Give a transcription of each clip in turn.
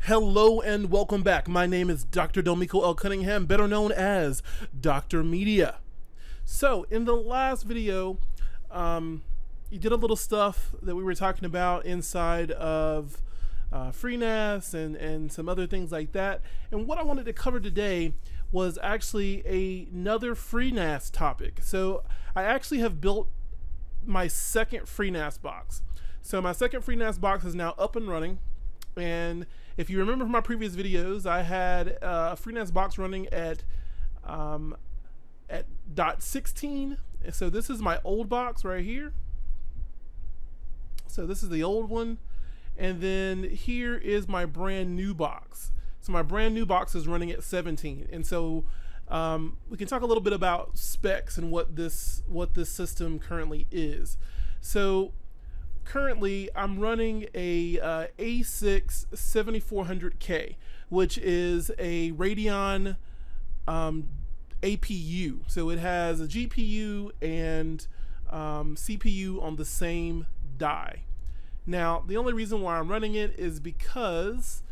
Hello and welcome back. My name is Dr. Delmico L. Cunningham, better known as Dr. Media. So in the last video, you did a little stuff that we were talking about inside of Freenas and some other things like that. And what I wanted to cover today was actually another Freenas topic. So I actually have built my second Freenas box. So my second Freenas box is now up and running. And if you remember from my previous videos, I had a Freenas box running at .16. So this is my old box right here. So this is the old one. And then here is my brand new box. So my brand new box is running at 17. And so we can talk a little bit about specs and what this system currently is. So currently I'm running a A6 7400K, which is a Radeon APU. So it has a GPU and CPU on the same die. Now, the only reason why I'm running it is because,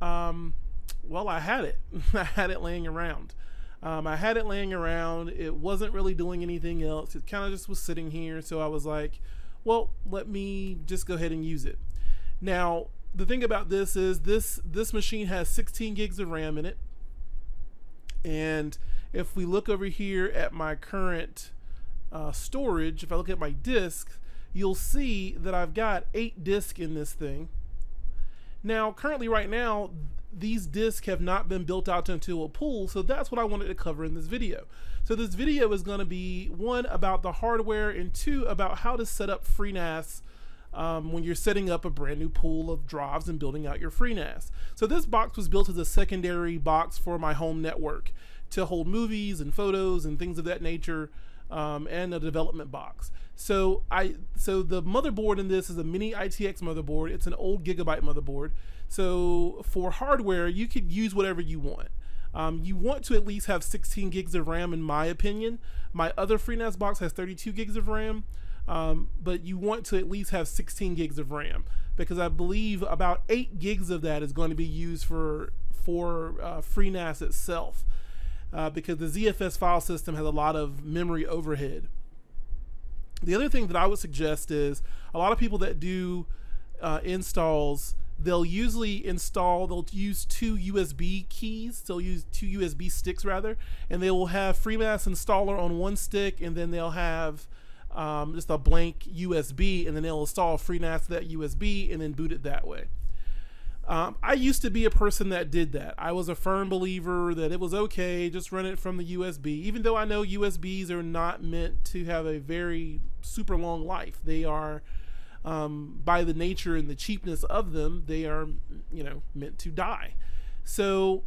well, I had it. I had it laying around. It wasn't really doing anything else. It kind of just was sitting here. So I was like, well, let me just go ahead and use it. Now, the thing about this is this machine has 16 gigs of RAM in it. And if we look over here at my current storage, if I look at my disk, you'll see that I've got 8 disks in this thing. Now, currently right now, these disks have not been built out into a pool, so that's what I wanted to cover in this video. So this video is going to be, 1, about the hardware, and 2, about how to set up Freenas when you're setting up a brand new pool of drives and building out your Freenas. So this box was built as a secondary box for my home network to hold movies and photos and things of that nature, and a development box. So the motherboard in this is a mini ITX motherboard. It's an old Gigabyte motherboard. So for hardware, you could use whatever you want. You want to at least have 16 gigs of RAM, in my opinion. My other Freenas box has 32 gigs of RAM, but you want to at least have 16 gigs of RAM, because I believe about 8 gigs of that is going to be used for Freenas itself, because the ZFS file system has a lot of memory overhead. The other thing that I would suggest is a lot of people that do installs, they'll use 2 USB keys. They'll use 2 USB sticks rather, and they will have Freenas installer on one stick, and then they'll have just a blank USB, and then they'll install Freenas to that USB and then boot it that way. I used to be a person that did that. I was a firm believer that it was okay, just run it from the USB, even though I know USBs are not meant to have a very super long life. They are, by the nature and the cheapness of them, they are, meant to die. So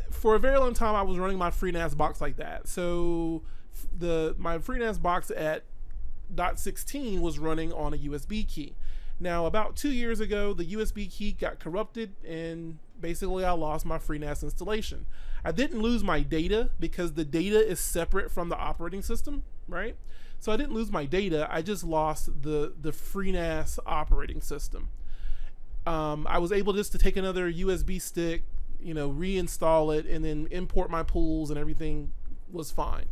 for a very long time, I was running my Freenas box like that. So my Freenas box at .16 was running on a USB key. Now, about 2 years ago, the USB key got corrupted, and basically I lost my Freenas installation. I didn't lose my data, because the data is separate from the operating system, right? So I didn't lose my data, I just lost the Freenas operating system. I was able just to take another USB stick, reinstall it, and then import my pools, and everything was fine.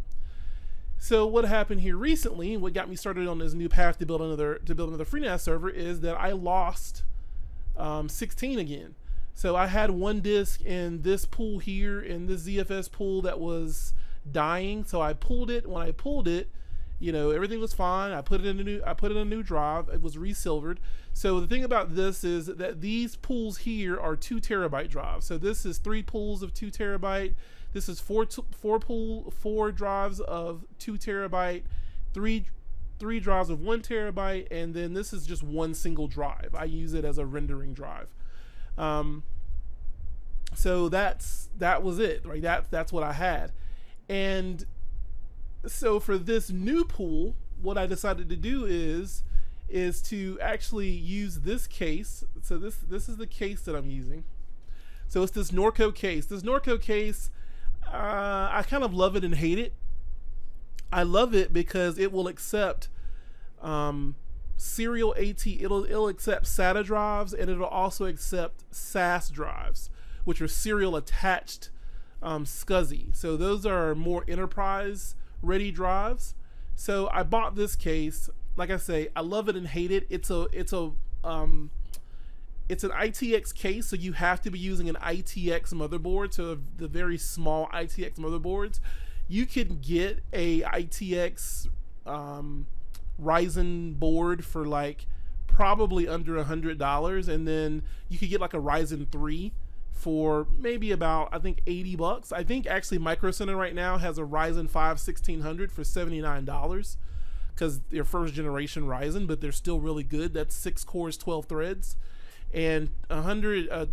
So what happened here recently, what got me started on this new path to build another Freenas server, is that I lost 16 again. So I had one disk in this pool here, in this ZFS pool, that was dying. So I pulled it. When I pulled it, everything was fine. I put it in a new drive. It was resilvered. So the thing about this is that these pools here are 2 terabyte drives. So this is 3 pools of 2 terabyte. This is 4 drives of 2 terabyte, 3 drives of 1 terabyte, and then this is just one single drive. I use it as a rendering drive. So that was it, right? That's what I had. And so for this new pool, what I decided to do is to actually use this case. So this is the case that I'm using. So it's this Norco case. This Norco case, I kind of love it and hate it. I love it because it will accept serial AT, it'll accept SATA drives, and it'll also accept SAS drives, which are serial attached SCSI. So those are more enterprise ready drives. So I bought this case. Like I say, I love it and hate it. It's an ITX case, so you have to be using an ITX motherboard. So the very small ITX motherboards, you can get a ITX Ryzen board for like probably under $100, and then you could get like a Ryzen 3 for maybe about, I think, $80. I think actually Micro Center right now has a Ryzen 5 1600 for $79 because they're first generation Ryzen, but they're still really good. That's 6 cores, 12 threads, and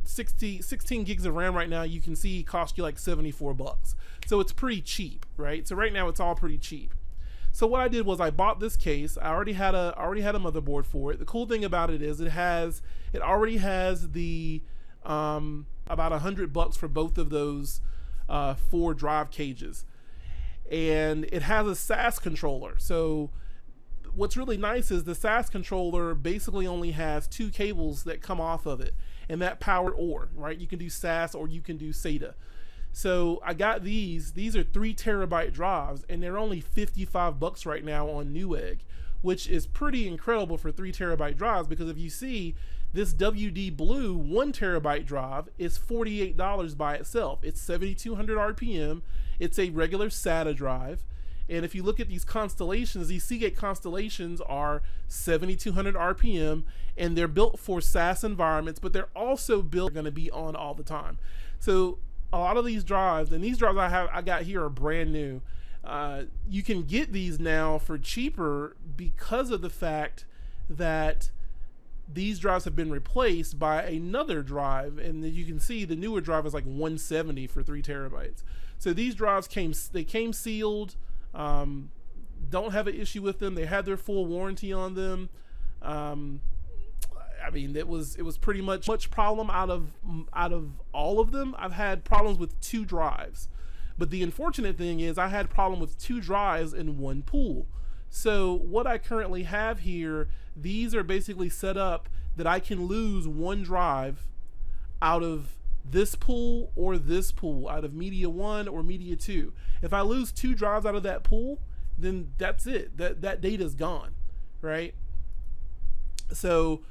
16 gigs of RAM right now, you can see cost you like $74. So it's pretty cheap, right? So right now it's all pretty cheap. So what I did was I bought this case. I already had a motherboard for it. The cool thing about it is it already has the about $100 for both of those 4 drive cages, and it has a SAS controller. So what's really nice is the SAS controller basically only has 2 cables that come off of it, and that power right? You can do SAS or you can do SATA. So I got these are 3 terabyte drives, and they're only $55 right now on Newegg, which is pretty incredible for 3 terabyte drives, because if you see, this WD Blue 1 terabyte drive is $48 by itself. It's 7,200 RPM. It's a regular SATA drive. And if you look at these constellations, these Seagate constellations are 7,200 RPM, and they're built for SAS environments, but they're also built going to be on all the time. So a lot of these drives, and these drives I got here are brand new. You can get these now for cheaper because of the fact that these drives have been replaced by another drive, and you can see the newer drive is like $170 for 3 terabytes. So these drives came sealed. Don't have an issue with them. They had their full warranty on them. I mean, it was pretty much problem out of all of them. I've had problems with 2 drives, but the unfortunate thing is I had problem with 2 drives in 1 pool. So what I currently have here, these are basically set up that I can lose 1 drive out of this pool or this pool, out of media 1 or media 2. If I lose 2 drives out of that pool, then that's it. That data is gone, right? So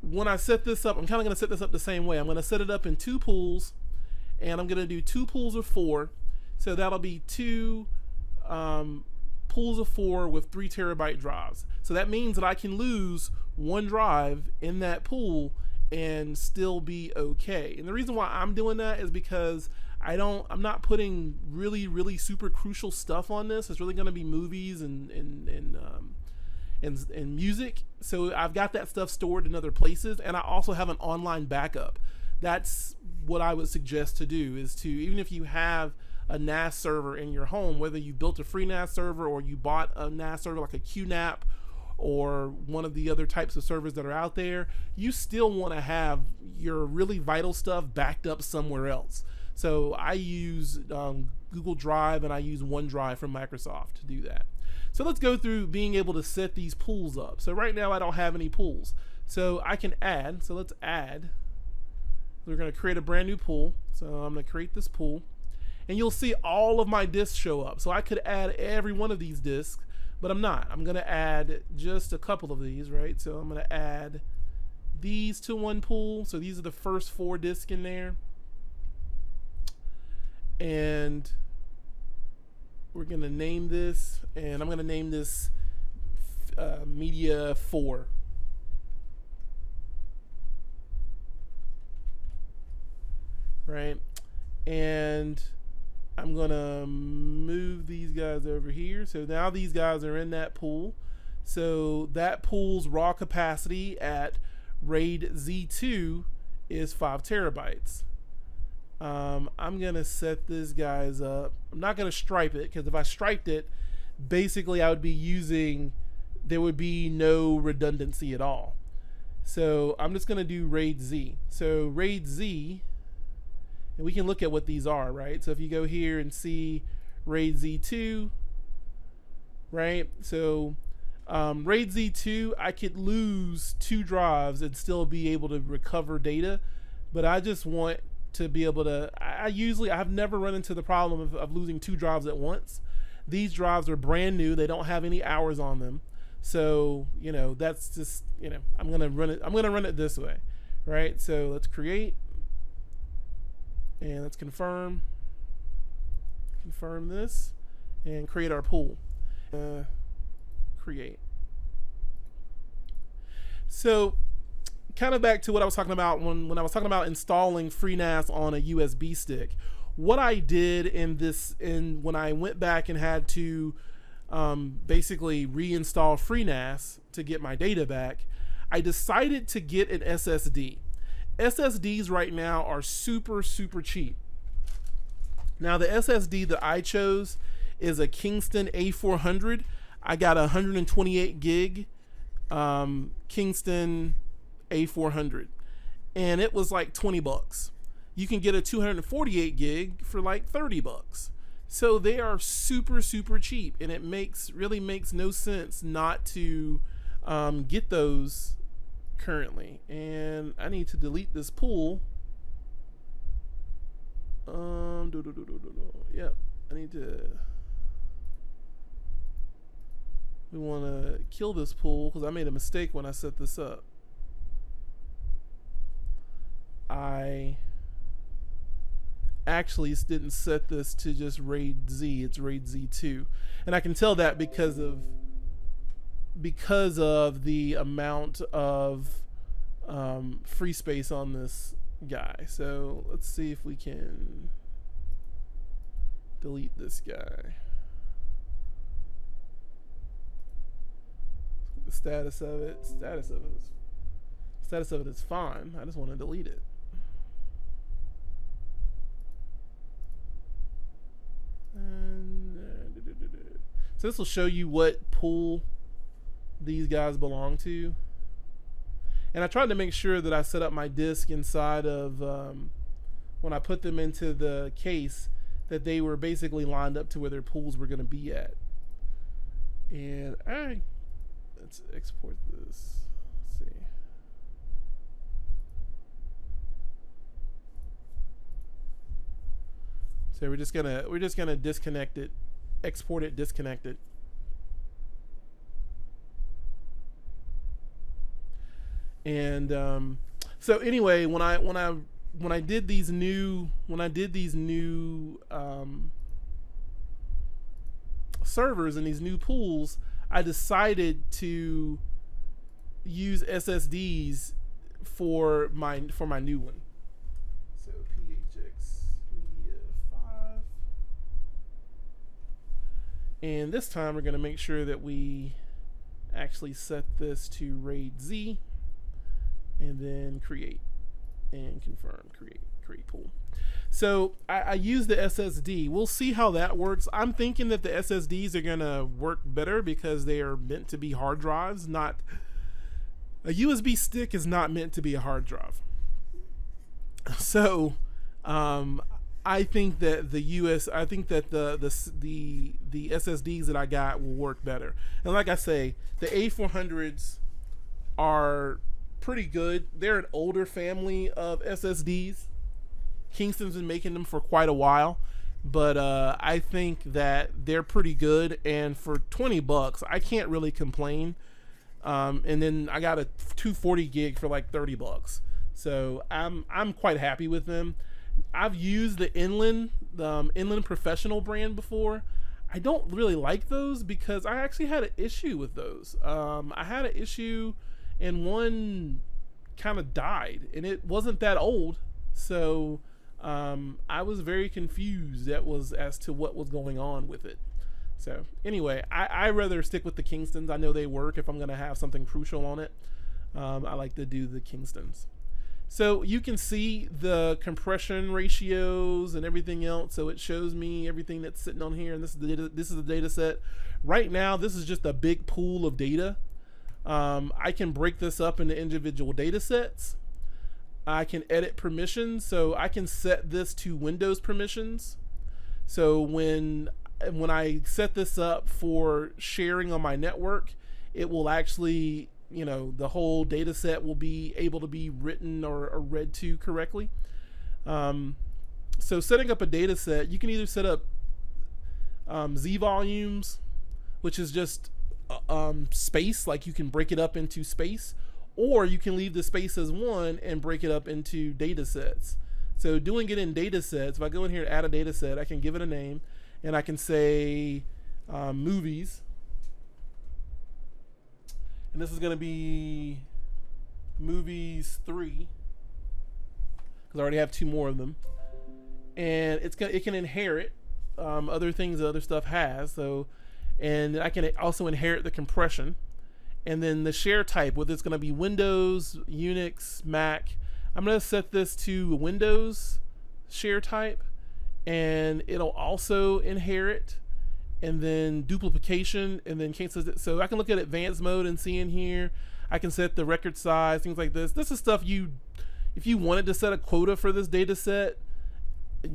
when I set this up, I'm kind of going to set this up the same way. I'm going to set it up in 2 pools, and I'm going to do 2 pools of 4. So that'll be 2 pools of 4 with 3 terabyte drives. So that means that I can lose 1 drive in that pool and still be okay. And the reason why I'm doing that is because I'm not putting really super crucial stuff on this. It's really going to be movies and music. So I've got that stuff stored in other places, and I also have an online backup. That's what I would suggest to do, is to, even if you have a NAS server in your home, whether you built a FreeNAS server or you bought a NAS server like a QNAP or one of the other types of servers that are out there, you still want to have your really vital stuff backed up somewhere else. So I use Google Drive, and I use OneDrive from Microsoft to do that. So let's go through being able to set these pools up. So right now I don't have any pools, so I can add. So let's add. We're going to create a brand new pool. So I'm going to create this pool, and you'll see all of my disks show up. So I could add every one of these disks, but I'm not. I'm going to add just a couple of these, right? So I'm going to add these to one pool. So these are the first 4 disks in there. And we're going to name this, and I'm going to name this Media 4. Right? And I'm going to move these guys over here. So now these guys are in that pool. So that pool's raw capacity at RAID Z2 is 5 terabytes. I'm going to set this guys up. I'm not going to stripe it, because if I striped it, basically I would be using, there would be no redundancy at all. So I'm just going to do RAID Z. So RAID Z, and we can look at what these are, right? So if you go here and see RAID Z2, right? So RAID Z2, I could lose 2 drives and still be able to recover data, but I just want to be able to, I've never run into the problem of losing 2 drives at once. These drives are brand new, they don't have any hours on them. So, that's just, I'm gonna run it this way, right? So let's create, and let's confirm this, and create our pool. Create. So kind of back to what I was talking about when I was talking about installing Freenas on a USB stick. What I did when I went back and had to basically reinstall Freenas to get my data back, I decided to get an SSD. SSDs right now are super, super cheap. Now the SSD that I chose is a Kingston A400. I got a 128 gig Kingston A400, and it was like 20 bucks. You can get a 248 gig for like 30 bucks. So they are super, super cheap, and it really makes no sense not to get those currently. And I need to delete this pool. Yep, I need to. We want to kill this pool because I made a mistake when I set this up. I actually didn't set this to just RAID Z. It's RAID Z2, and I can tell that because of the amount of free space on this guy. So let's see if we can delete this guy. The status of it is fine. I just want to delete it. And so this will show you what pool these guys belong to. And I tried to make sure that I set up my disk inside of when I put them into the case, that they were basically lined up to where their pools were going to be at. And let's export this. Let's see. So we're just gonna disconnect it, export it, disconnect it. And so anyway, when I did these new servers and these new pools, I decided to use SSDs for my new one. So PHX Media 5, and this time we're going to make sure that we actually set this to RAID Z, and then create and confirm, create pool. So I use the SSD. We'll see how that works. I'm thinking that the SSDs are gonna work better because they are meant to be hard drives. Not a USB stick is not meant to be a hard drive. So I think that the SSDs that I got will work better. And like I say, the A400s are pretty good. They're an older family of SSDs. Kingston's been making them for quite a while, but I think that they're pretty good, and for 20 bucks I can't really complain. And then I got a 240 gig for like 30 bucks, so I'm quite happy with them. I've used the Inland Professional brand before. I don't really like those because I actually had an issue with those. I had an issue and one kind of died, and it wasn't that old, so I was very confused as to what was going on with it. So anyway, I rather stick with the Kingstons. I know they work if I'm going to have something crucial on it. I like to do the Kingstons. So you can see the compression ratios and everything else. So it shows me everything that's sitting on here, and this is the data set. Right now, this is just a big pool of data. I can break this up into individual data sets. I can edit permissions, so I can set this to Windows permissions. So when I set this up for sharing on my network, it will actually, the whole data set will be able to be written or read to correctly. So setting up a data set, you can either set up Z volumes, which is just space, like you can break it up into space, or you can leave the space as one and break it up into data sets. So doing it in data sets, if I go in here and add a data set, I can give it a name, and I can say movies, and this is going to be movies 3, because I already have 2 more of them, and it can inherit other things that other stuff has. So, and I can also inherit the compression, and then the share type, whether it's going to be Windows, Unix, Mac. I'm going to set this to Windows share type, and it'll also inherit, and then duplication, and then cancels it. So I can look at advanced mode and see in here, I can set the record size, things like this. This is stuff if you wanted to set a quota for this data set,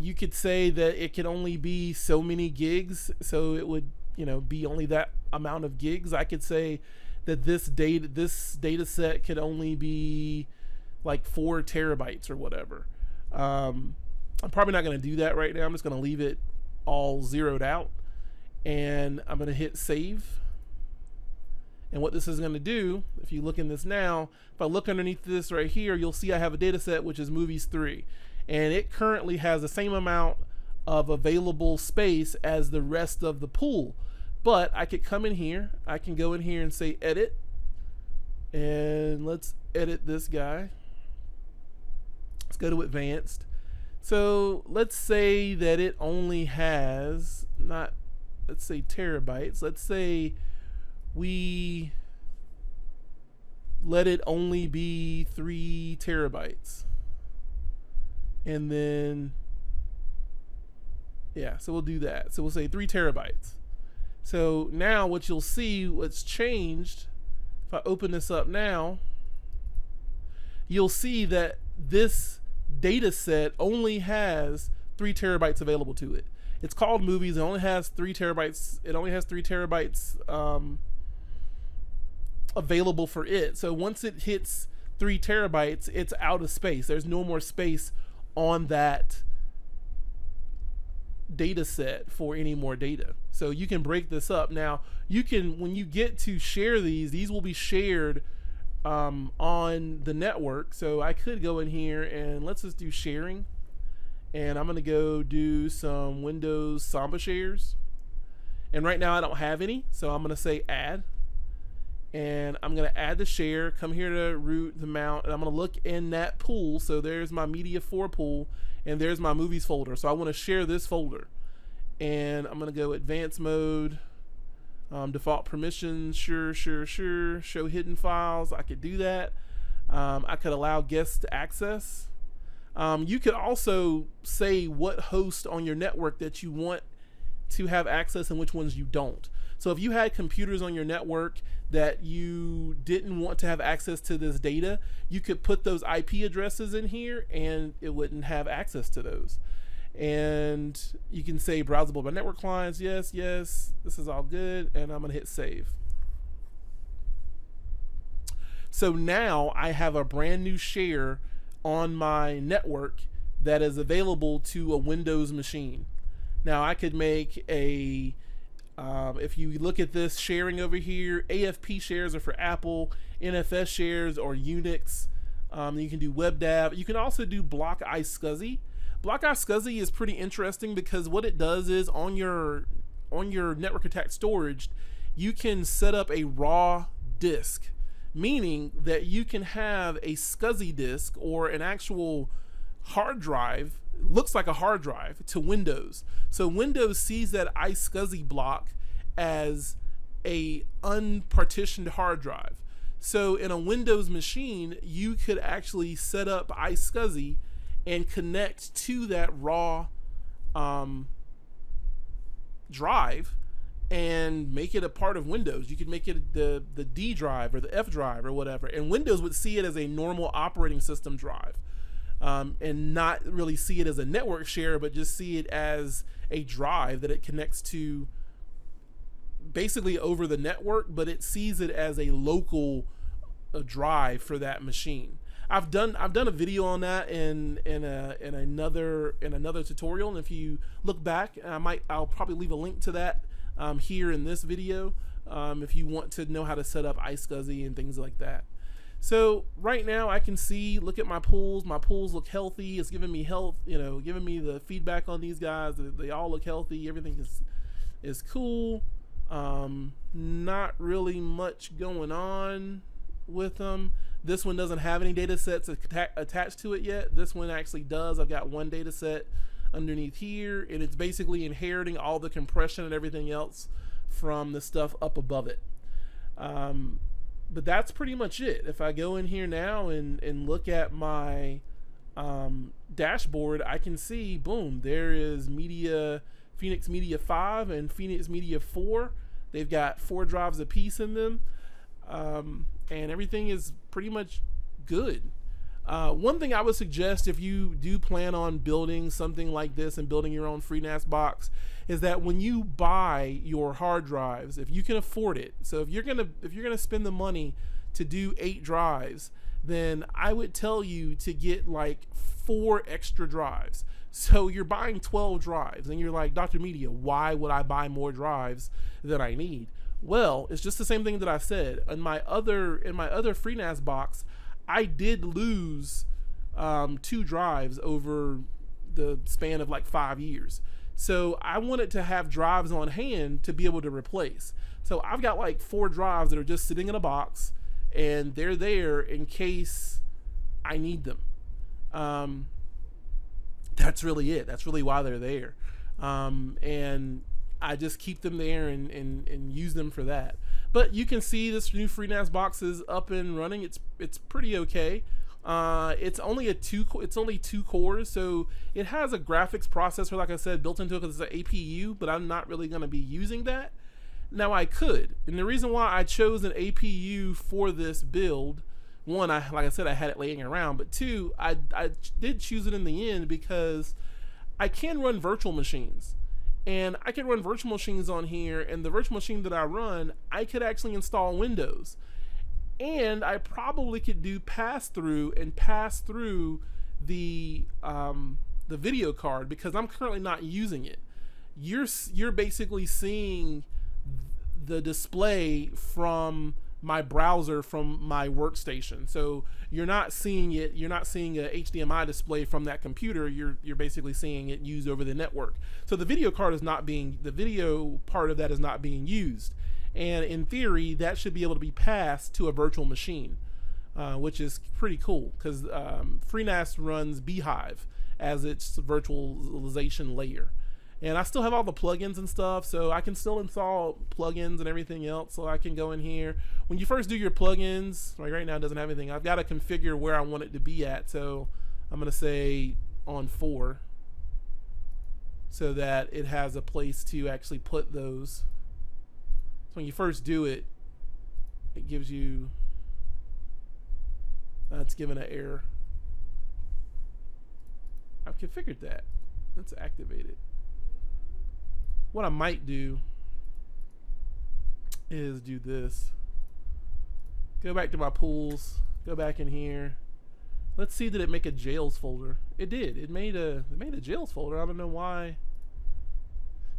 you could say that it could only be so many gigs. So it would, be only that amount of gigs. I could say that this data set could only be like 4 terabytes or whatever. I'm probably not going to do that right now. I'm just going to leave it all zeroed out, and I'm going to hit save. And what this is going to do, if you look in this now, if I look underneath this right here, you'll see I have a data set which is movies 3, and it currently has the same amount of available space as the rest of the pool. But I could come in here, I can go in here and say edit, and let's edit this guy. Let's go to advanced. So let's say that it only has, let's say terabytes. Let's say we let it only be 3 terabytes. And then, so we'll do that. So we'll say 3 terabytes. So now what you'll see, what's changed, if I open this up now, you'll see that this data set only has 3 terabytes available to it. It's called movies. It only has 3 terabytes. It only has 3 terabytes available for it. So once it hits 3 terabytes, it's out of space. There's no more space on that data set for any more data. So you can break this up. Now you can, when you get to share these will be shared on the network. So I could go in here and let's just do sharing, and I'm going to go do some Windows Samba shares, and right now I don't have any, so I'm going to say add, and I'm going to add the share, come here to root the mount, and I'm going to look in that pool. So there's my media 4 pool, and there's my movies folder. So I want to share this folder, and I'm going to go advanced mode, default permissions, sure, show hidden files. I could do that. I could allow guests to access. You could also say what host on your network that you want to have access and which ones you don't. So if you had computers on your network that you didn't want to have access to this data, you could put those IP addresses in here and it wouldn't have access to those. And you can say browsable by network clients. Yes, this is all good. And I'm going to hit save. So now I have a brand new share on my network that is available to a Windows machine. Now I could make a, if you look at this sharing over here, AFP shares are for Apple, NFS shares or Unix. You can do WebDAV. You can also do block iSCSI. Block iSCSI is pretty interesting because what it does is on your network attached storage, you can set up a raw disk, meaning that you can have a SCSI disk or an actual hard drive, looks like a hard drive, to Windows. So Windows sees that iSCSI block as a unpartitioned hard drive. So in a Windows machine, you could actually set up iSCSI and connect to that raw drive and make it a part of Windows. You could make it the D drive or the F drive or whatever, and Windows would see it as a normal operating system drive, and not really see it as a network share, but just see it as a drive that it connects to basically over the network, but it sees it as a local drive for that machine. I've done a video on that in another tutorial, and if you look back, I'll probably leave a link to that here in this video if you want to know how to set up iSCSI and things like that. So right now I can see, look at my pools. My pools look healthy. It's giving me health, giving me the feedback on these guys. They all look healthy. Everything is cool. Not really much going on with them. This one doesn't have any data sets attached to it yet. This one actually does. I've got one data set underneath here, and it's basically inheriting all the compression and everything else from the stuff up above it. But that's pretty much it. If I go in here now and look at my dashboard, I can see, boom, there is Phoenix Media 5 and Phoenix Media 4. They've got 4 drives apiece in them. And everything is pretty much good. One thing I would suggest if you do plan on building something like this and building your own Freenas box is that when you buy your hard drives, if you can afford it, so if you're gonna spend the money to do 8 drives, then I would tell you to get like 4 extra drives. So you're buying 12 drives and you're like, Dr. Media, why would I buy more drives than I need? Well, it's just the same thing that I said. In my other Freenas box, I did lose 2 drives over the span of like 5 years. So I wanted to have drives on hand to be able to replace. So I've got like 4 drives that are just sitting in a box, and they're there in case I need them. That's really it. That's really why they're there. And I just keep them there and use them for that. But you can see this new Freenas box is up and running. It's pretty okay. It's only 2 cores, so it has a graphics processor, like I said, built into it because it's an APU, but I'm not really going to be using that. Now I could, and the reason why I chose an APU for this build, one, like I said, I had it laying around, but 2, I did choose it in the end because I can run virtual machines. And I can run virtual machines on here, and the virtual machine that I run, I could actually install Windows. And I probably could do pass-through and pass through the video card because I'm currently not using it. You're basically seeing the display from my browser from my workstation. So you're not seeing it, you're not seeing a HDMI display from that computer, you're basically seeing it used over the network. So the video card is not being, the video part of that is not being used. And in theory, that should be able to be passed to a virtual machine, which is pretty cool because Freenas runs Beehive as its virtualization layer. And I still have all the plugins and stuff, so I can still install plugins and everything else. So I can go in here. When you first do your plugins, like right now it doesn't have anything. I've got to configure where I want it to be at. So I'm going to say on 4 so that it has a place to actually put those. So when you first do it, it gives you, it's given an error. I've configured that. Let's activate it. What I might do is do this. Go back to my pools. Go back in here. Let's see, did it make a jails folder? It did. It made a jails folder. I don't know why.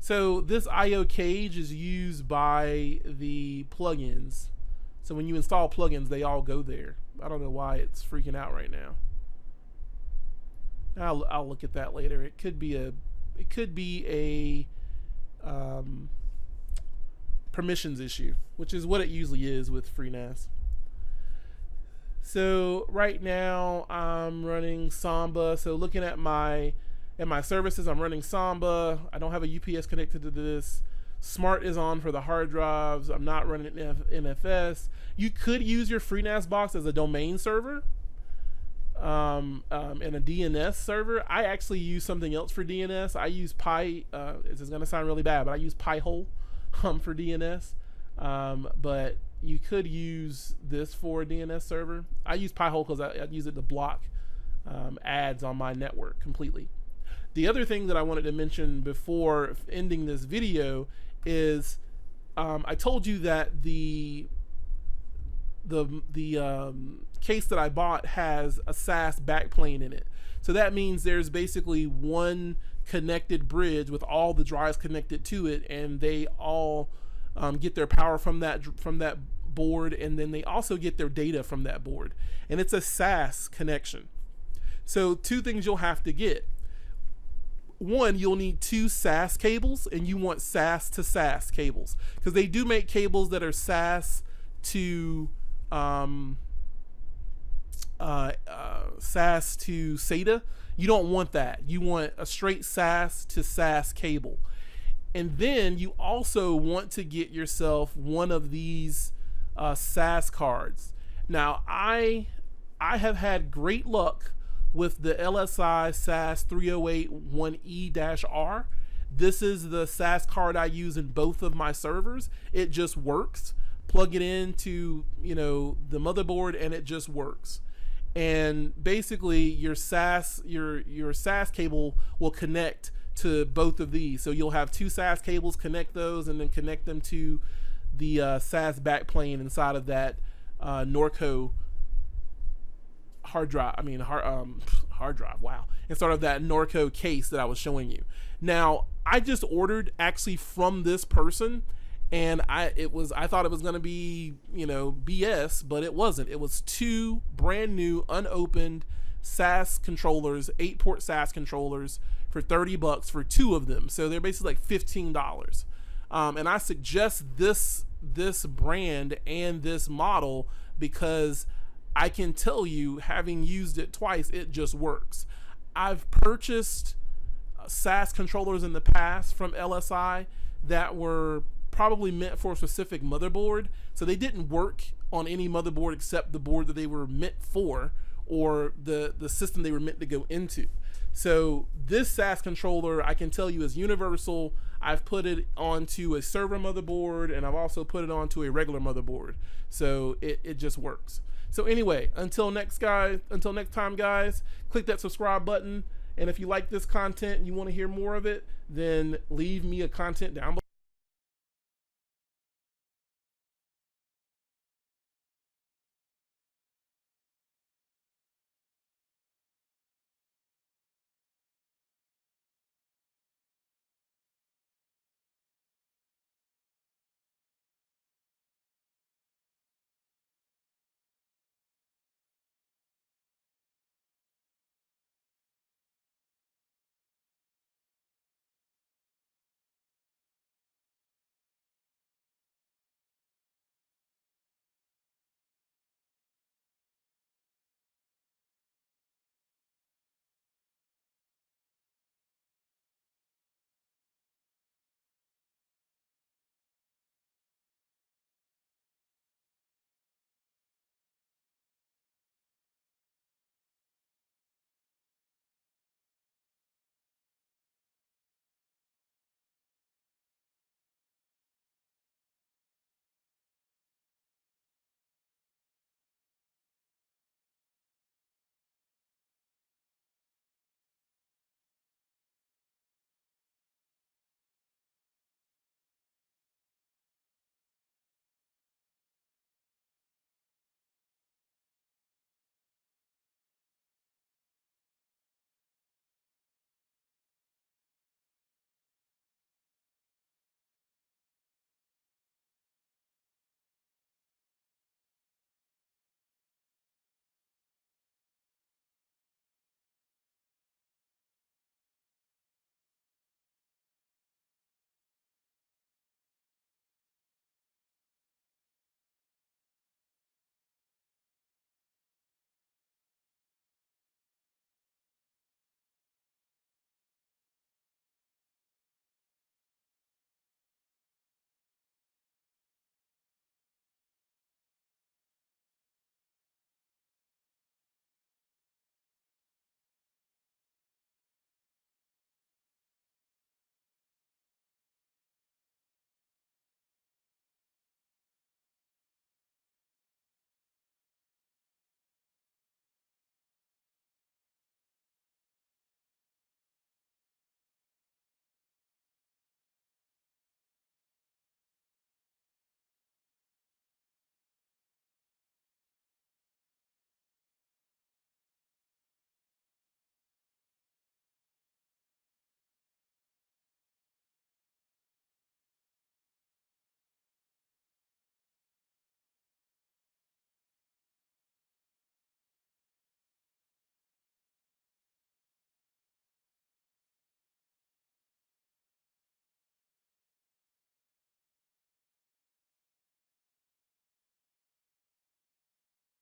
So this IO cage is used by the plugins. So when you install plugins, they all go there. I don't know why it's freaking out right now. I'll look at that later. It could be a permissions issue, which is what it usually is with Freenas. So right now I'm running Samba. So looking at my services, I'm running Samba. I don't have a UPS connected to this. Smart is on for the hard drives. I'm not running NFS. You could use your Freenas box as a domain server and a DNS server. I actually use something else for DNS. I use this is going to sound really bad, but I use Pi-hole for DNS. But you could use this for a DNS server. I use Pi-hole because I use it to block ads on my network completely. The other thing that I wanted to mention before ending this video is I told you that the case that I bought has a SAS backplane in it. So that means there's basically one connected bridge with all the drives connected to it, and they all get their power from that board, and then they also get their data from that board. And it's a SAS connection. So two things you'll have to get. One, you'll need two SAS cables, and you want SAS to SAS cables, because they do make cables that are SAS to SAS to SATA. You don't want that. You want a straight SAS to SAS cable. And then you also want to get yourself one of these SAS cards. Now, I have had great luck with the LSI SAS 308 1E-R. This is the SAS card I use in both of my servers. It just works. Plug it into, you know, the motherboard, and it just works. And basically your SAS cable will connect to both of these. So you'll have two SAS cables, connect those, and then connect them to the SAS backplane inside of that Norco hard drive. Hard drive. Wow. Inside of that Norco case that I was showing you. Now, I just ordered actually from this person, and I thought it was going to be, you know, BS, but it wasn't. It was two brand new unopened SAS controllers, 8-port SAS controllers for $30 for two of them. So they're basically like $15. And I suggest this brand and this model because I can tell you, having used it twice, it just works. I've purchased SAS controllers in the past from LSI that were probably meant for a specific motherboard, so they didn't work on any motherboard except the board that they were meant for, or the system they were meant to go into. So this SAS controller, I can tell you, is universal. I've put it onto a server motherboard, and I've also put it onto a regular motherboard, so it just works. So anyway, until next time, guys, click that subscribe button, and if you like this content and you want to hear more of it, then leave me a comment down below.